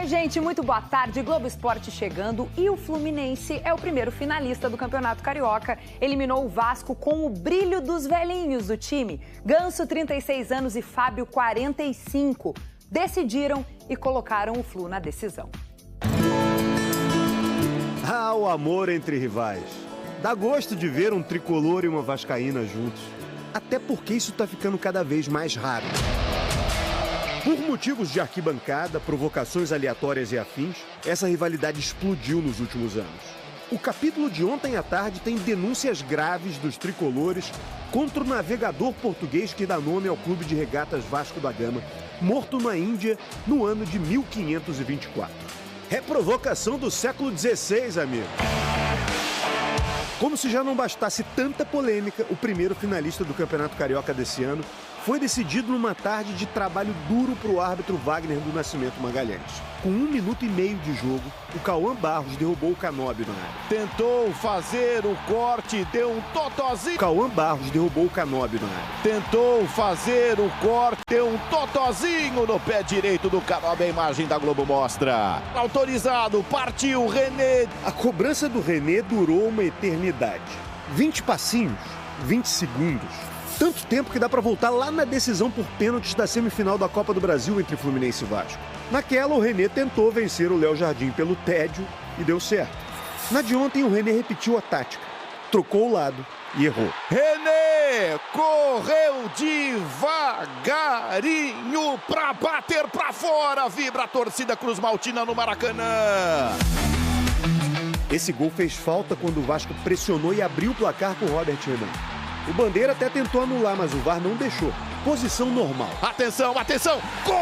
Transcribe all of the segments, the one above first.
Oi, gente, muito boa tarde. Globo Esporte chegando e o Fluminense é o primeiro finalista do Campeonato Carioca. Eliminou o Vasco com o brilho dos velhinhos do time. Ganso, 36 anos, e Fábio, 45. Decidiram e colocaram o Flu na decisão. Ah, o amor entre rivais. Dá gosto de ver um tricolor e uma vascaína juntos. Até porque isso tá ficando cada vez mais raro. Por motivos de arquibancada, provocações aleatórias e afins, essa rivalidade explodiu nos últimos anos. O capítulo de ontem à tarde tem denúncias graves dos tricolores contra o navegador português que dá nome ao Clube de Regatas Vasco da Gama, morto na Índia no ano de 1524. É provocação do século XVI, amigo. Como se já não bastasse tanta polêmica, o primeiro finalista do Campeonato Carioca desse ano foi decidido numa tarde de trabalho duro para o árbitro Wagner do Nascimento Magalhães. Com 1 minuto e meio de jogo, o Cauã Barros derrubou o Canóbio na área. Tentou fazer o corte, deu um totozinho. Cauã Barros derrubou o Canóbio na área. Tentou fazer o corte, deu um totozinho no pé direito do Canóbio. A imagem da Globo mostra. Autorizado, partiu, René. A cobrança do René durou uma eternidade. 20 passinhos, 20 segundos. Tanto tempo que dá pra voltar lá na decisão por pênaltis da semifinal da Copa do Brasil entre Fluminense e Vasco. Naquela, o René tentou vencer o Léo Jardim pelo tédio e deu certo. Na de ontem, o René repetiu a tática, trocou o lado e errou. René correu devagarinho pra bater pra fora. Vibra a torcida Cruz Maltina no Maracanã. Esse gol fez falta quando o Vasco pressionou e abriu o placar com o Robert Renan. O Bandeira até tentou anular, mas o VAR não deixou. Posição normal. Atenção, atenção! Gol!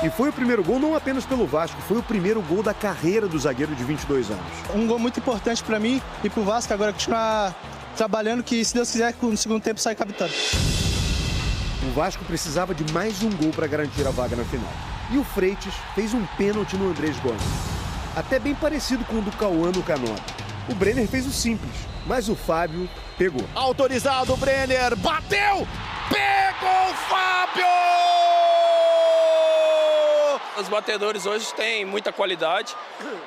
E foi o primeiro gol não apenas pelo Vasco, foi o primeiro gol da carreira do zagueiro de 22 anos. Um gol muito importante para mim e pro Vasco agora continuar trabalhando, que se Deus quiser no segundo tempo sai capitão. O Vasco precisava de mais um gol para garantir a vaga na final. E o Freitas fez um pênalti no Andrés Gomes. Até bem parecido com o do Cauã no Canóbio. O Brenner fez o simples, mas o Fábio pegou. Autorizado, o Brenner, bateu! Pegou o Fábio! Os batedores hoje têm muita qualidade,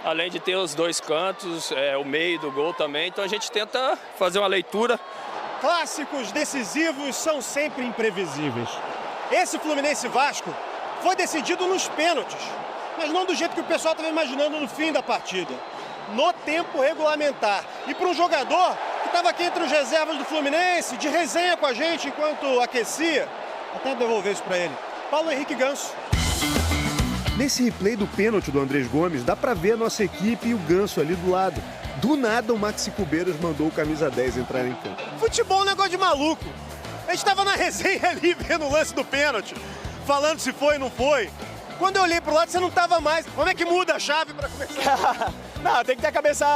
além de ter os dois cantos, o meio do gol também, então a gente tenta fazer uma leitura. Clássicos decisivos são sempre imprevisíveis. Esse Fluminense Vasco foi decidido nos pênaltis, mas não do jeito que o pessoal estava imaginando no fim da partida. No tempo regulamentar. E para um jogador que estava aqui entre os reservas do Fluminense, de resenha com a gente enquanto aquecia, até devolver isso para ele. Paulo Henrique Ganso. Nesse replay do pênalti do Andrés Gomes, dá pra ver a nossa equipe e o Ganso ali do lado. Do nada, o Maxi Cubeiras mandou o camisa 10 entrar em campo. Futebol é um negócio de maluco. A gente estava na resenha ali, vendo o lance do pênalti, falando se foi ou não foi. Quando eu olhei pro lado, você não tava mais. Como é que muda a chave pra começar? Não, tem que ter a cabeça,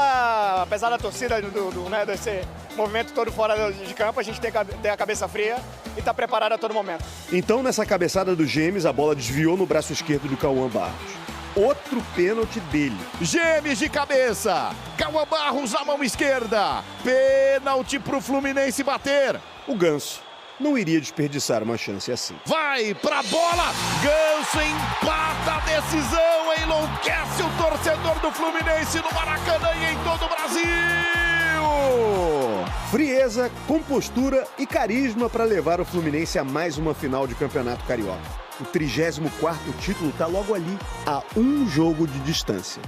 apesar da torcida, né, desse movimento todo fora de campo, a gente tem que ter a cabeça fria e estar preparado a todo momento. Então, nessa cabeçada do Gêmeos, a bola desviou no braço esquerdo do Cauã Barros. Outro pênalti dele. Gêmeos de cabeça. Cauã Barros na mão esquerda. Pênalti pro Fluminense bater. O Ganso não iria desperdiçar uma chance assim. Vai pra bola. Ganso empata a decisão. Enlouquece o torcedor do Fluminense no Maracanã e em todo o Brasil. Frieza, compostura e carisma para levar o Fluminense a mais uma final de Campeonato Carioca. O 34º título está logo ali, a um jogo de distância.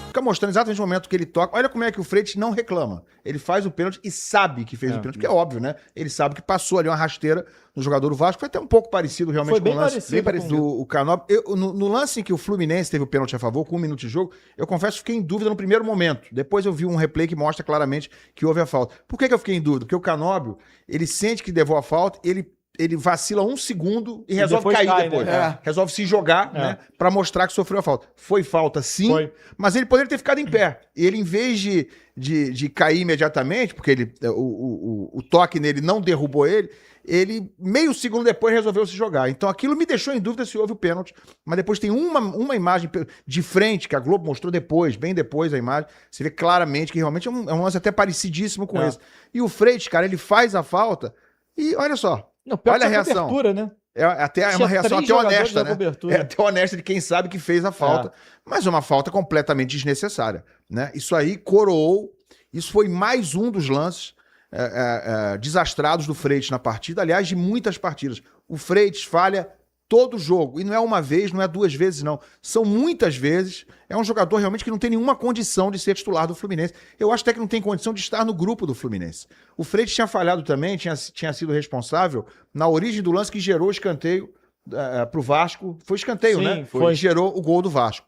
Fica mostrando exatamente o momento que ele toca. Olha como é que o Freitas não reclama. Ele faz o pênalti e sabe que fez o pênalti, porque é óbvio, né? Ele sabe que passou ali uma rasteira no jogador do Vasco. Foi até um pouco parecido realmente com o lance bem parecido do Canóbio. No lance em que o Fluminense teve o pênalti a favor, com 1 minuto de jogo, eu confesso que fiquei em dúvida no primeiro momento. Depois eu vi um replay que mostra claramente que houve a falta. Por que eu fiquei em dúvida? Porque o Canóbio, ele sente que levou a falta, ele vacila 1 segundo e resolve cair depois. Né? Resolve se jogar, né? Pra mostrar que sofreu a falta. Foi falta, sim, mas ele poderia ter ficado em pé. E ele, em vez de cair imediatamente, porque o toque nele não derrubou ele meio segundo depois resolveu se jogar. Então aquilo me deixou em dúvida se houve o pênalti. Mas depois tem uma imagem de frente que a Globo mostrou depois, bem depois da imagem. Você vê claramente que realmente é um lance até parecidíssimo com esse. E o Freitas, cara, ele faz a falta e olha só. Não, olha a reação. Né? É uma reação até honesta, né? É até honesta de quem sabe que fez a falta. Mas uma falta completamente desnecessária, né? Isso aí coroou. Isso foi mais um dos lances desastrados do Freitas na partida. Aliás, de muitas partidas. O Freitas falha todo jogo. E não é uma vez, não é 2 vezes, não. São muitas vezes. É um jogador realmente que não tem nenhuma condição de ser titular do Fluminense. Eu acho até que não tem condição de estar no grupo do Fluminense. O Freitas tinha falhado também, tinha sido responsável na origem do lance que gerou o escanteio para o Vasco. Foi escanteio, sim, né? Foi. Gerou o gol do Vasco.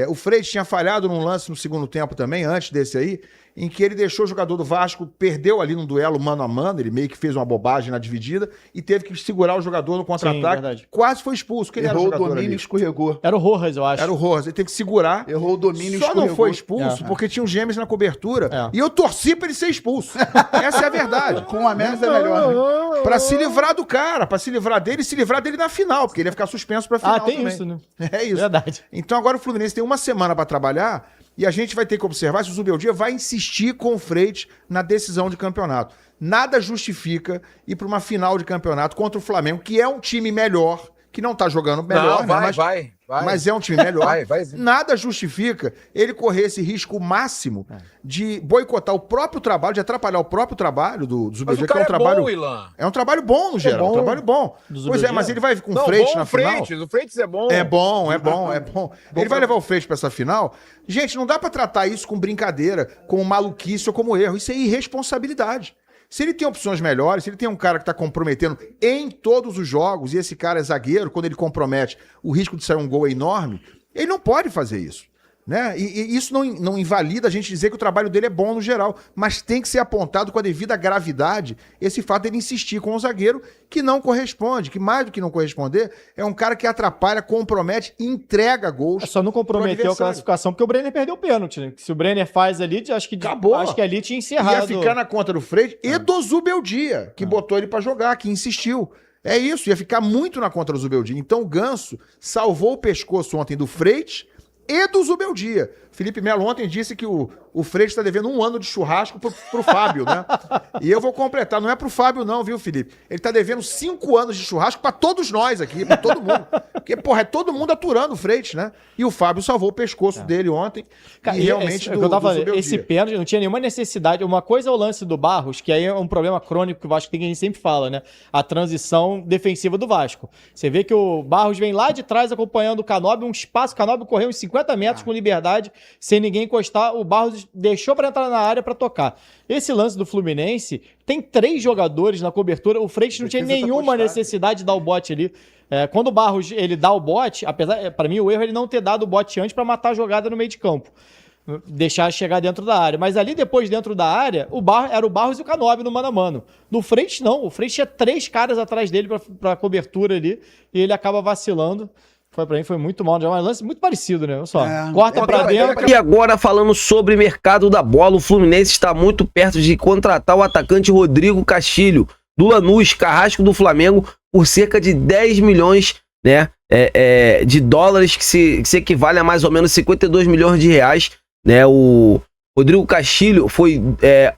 O Freitas tinha falhado num lance no segundo tempo também, antes desse aí, em que ele deixou o jogador do Vasco, perdeu ali num duelo mano a mano, ele meio que fez uma bobagem na dividida e teve que segurar o jogador no contra-ataque. Quase foi expulso. Errou o domínio e escorregou. Era o Rojas, eu acho. Era o Rojas, ele teve que segurar. Errou o domínio e escorregou. Só não foi expulso porque tinha um Gêmeos na cobertura e eu torci pra ele ser expulso. Essa é a verdade. Com a menos é melhor. Né? Pra se livrar do cara, pra se livrar dele e se livrar dele na final, porque ele ia ficar suspenso pra final tem também. Isso, né? É isso. Verdade. Então agora o Fluminense tem uma semana pra trabalhar. E a gente vai ter que observar se o Zubeldia vai insistir com o Freitas na decisão de campeonato. Nada justifica ir para uma final de campeonato contra o Flamengo, que é um time melhor, que não está jogando melhor, não, né? vai. Mas é um time melhor. Vai. Nada justifica ele correr esse risco máximo de boicotar o próprio trabalho, de atrapalhar o próprio trabalho do Zubeldia, que é um trabalho. É um trabalho bom no geral, um trabalho bom. Pois é, mas ele vai com o Freitas na final. O Freitas é bom. É bom. Ele vai levar o Freitas para essa final. Gente, não dá para tratar isso com brincadeira, como maluquice ou como erro. Isso é irresponsabilidade. Se ele tem opções melhores, se ele tem um cara que está comprometendo em todos os jogos, e esse cara é zagueiro, quando ele compromete, o risco de sair um gol é enorme, ele não pode fazer isso. Né? E isso não invalida a gente dizer que o trabalho dele é bom no geral, mas tem que ser apontado com a devida gravidade esse fato dele insistir com um zagueiro que não corresponde, que mais do que não corresponder, é um cara que atrapalha, compromete e entrega gols. Só não comprometeu a classificação porque o Brenner perdeu o pênalti, né? Se o Brenner faz ali, acho que acabou. Acho que ali tinha encerrado. Ia ficar na conta do Freitas e do Zubeldia, que botou ele pra jogar, que insistiu. É isso, ia ficar muito na conta do Zubeldia. Então o Ganso salvou o pescoço ontem do Freitas e do Zubeldia. Felipe Melo ontem disse que o Freitas está devendo 1 ano de churrasco pro Fábio, né? E eu vou completar, não é pro Fábio não, viu, Felipe? Ele tá devendo 5 anos de churrasco para todos nós aqui, para todo mundo. Porque, porra, é todo mundo aturando o Freitas, né? E o Fábio salvou o pescoço dele ontem. Cara, e realmente do Zubeldia. Esse pênalti não tinha nenhuma necessidade. Uma coisa é o lance do Barros, que aí é um problema crônico que o Vasco tem, que a gente sempre fala, né? A transição defensiva do Vasco. Você vê que o Barros vem lá de trás acompanhando o Canóbio, um espaço, o Canóbio correu uns 50 metros com liberdade, sem ninguém encostar, o Barros deixou para entrar na área para tocar. Esse lance do Fluminense tem 3 jogadores na cobertura, o Freitas não tinha nenhuma necessidade de dar o bote ali. Quando o Barros ele dá o bote, apesar, para mim o erro é ele não ter dado o bote antes para matar a jogada no meio de campo, deixar chegar dentro da área, mas ali depois dentro da área, era o Barros e o Canóbio no mano a mano. No Freitas não, o Freitas tinha 3 caras atrás dele para cobertura ali, e ele acaba vacilando. Pra mim foi muito mal, um lance muito parecido, né? Só corta pra dentro. E agora, falando sobre mercado da bola, o Fluminense está muito perto de contratar o atacante Rodrigo Castilho, do Lanús, carrasco do Flamengo, por cerca de 10 milhões, né, de dólares, que se equivale a mais ou menos 52 milhões de reais. Né? O Rodrigo Castilho foi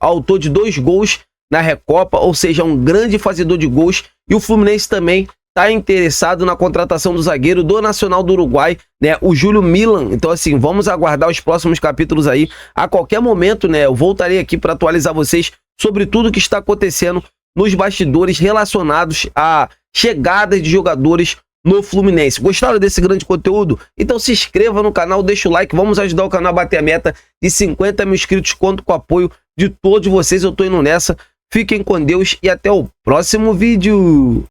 autor de 2 gols na Recopa, ou seja, um grande fazedor de gols, e o Fluminense também está interessado na contratação do zagueiro do Nacional do Uruguai, né, o Júlio Milan. Então, assim, vamos aguardar os próximos capítulos aí. A qualquer momento, né, eu voltarei aqui para atualizar vocês sobre tudo que está acontecendo nos bastidores relacionados a chegadas de jogadores no Fluminense. Gostaram desse grande conteúdo? Então se inscreva no canal, deixa o like, vamos ajudar o canal a bater a meta de 50 mil inscritos. Conto com o apoio de todos vocês, eu tô indo nessa. Fiquem com Deus e até o próximo vídeo.